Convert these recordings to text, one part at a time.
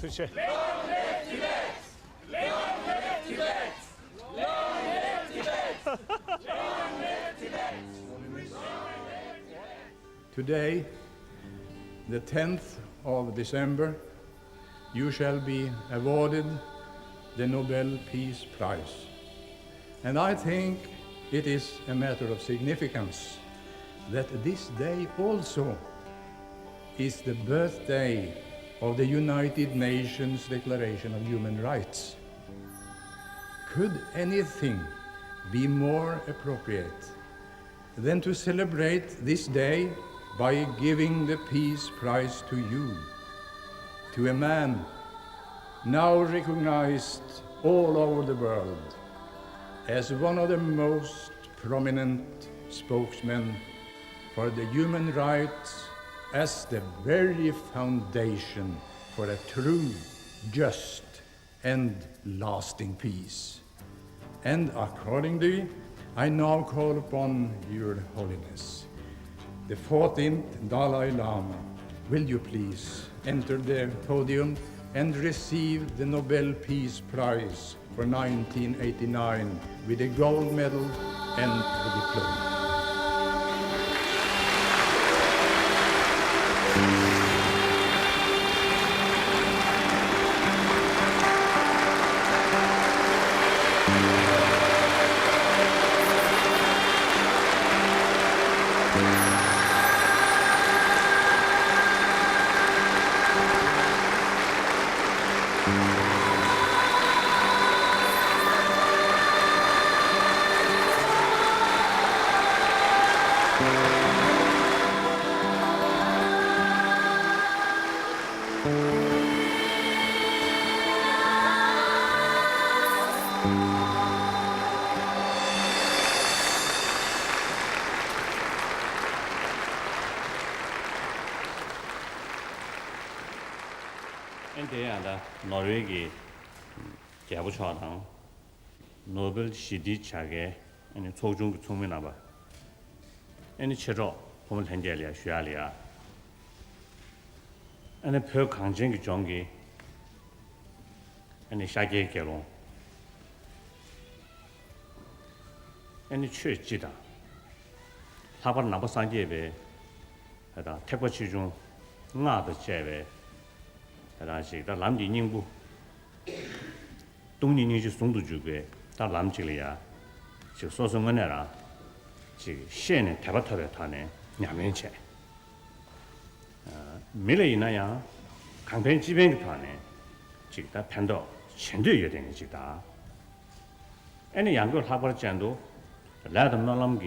수치. Today, the 10th of December, you shall be awarded the Nobel Peace Prize. And I think it is a matter of significance that this day also is the birthday of the United Nations Declaration of Human Rights. Could anything be more appropriate than to celebrate this day by giving the Peace Prize to you, to a man now recognized all over the world as one of the most prominent spokesmen for the human rights as the very foundation for a true, just, and lasting peace. And accordingly, I now call upon Your Holiness, the 14th Dalai Lama. Will you please enter the podium and receive the Nobel Peace Prize for 1989 with a gold medal and a diploma. 노르웨기 개부초당 노벨 시디 차게 아니 초중 총면나 봐. 아니 치료 보면 현재리아 쉬야리아. 아니 표 강정기 정기 아니 샤게 개론. 아니 최지다. 사발 나버 산제베 하다 태고치 중 나도 제베 다시 다 남지宁부 东宁宁就松都主个到南极了呀就说我那啦这县呢特别他呢两面前没了那样抗辩基本的他呢这个判到前头有点这个哎你两个他把讲到来的那么个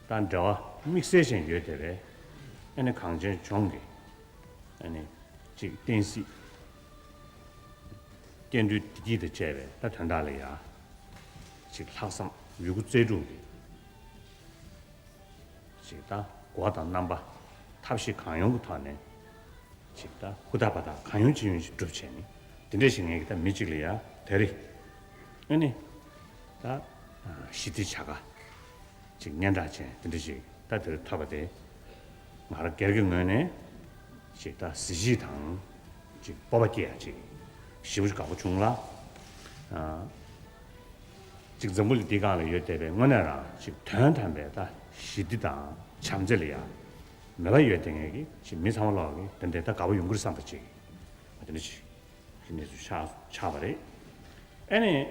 但这mixation有点嘞哎你抗争中的哎你这个电视电视机的这位他谈到了呀这个학생如果最终的这个国党넘버 탑시 강용 부터네这个후다바다 강용 지원 좀 전에 된대신에 일단 미직이야 대리 아니 다 시대 차가 지금 년다체 된대시 다들 타바데 말을 결국은 제가 시시당 지금 뽑아야지 시부지 가고 중라 지금 전부 디가를 여대배 원래라 지금 단단배다 시디당 참절이야 내가 여대행이 지금 미상으로 근데 다 가고 연구를 삼았지 맞는지 근데 차버리 아니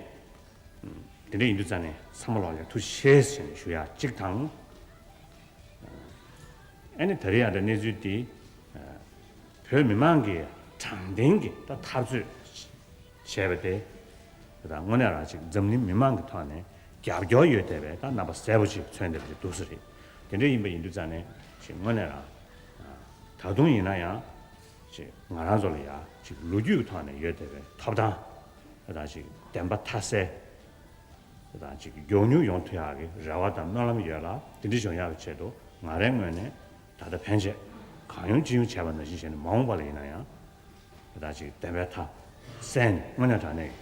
근데 인도잖아요 3월에 두 세션 쉬야 직당 아니 더리야 된 내주디 별 미만게 장된게 다 탑주 셰베데 그다음 원래라 지금 점림 미만게 타네 갸겨여 되베 다 나바 세버지 전대비 도스리 근데 이미 인도잖아요 지금 원래라 다동이나야 지 말아줘야 지금 루주 타네 여대베 탑다 다시 댐바 타세 그다음 지금 용유 용퇴하게 라와다 나라미 열라 디디정야 제도 말행면에 다들 편제 강용 지용 제반의 시세는 망발이나야 그다지 대베타 센 원래다네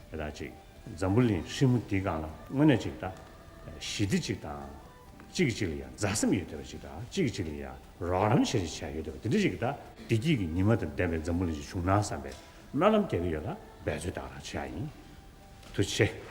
그다지 잠불린 심디가라 원래 직다 시디직다 지기질이야 자슴이 되어지다 지기질이야 라람 시리샤게 되어 드리지다 디기기 니마든 때문에 전부를 중나사배 나는 개리가 배주다라 차이 도체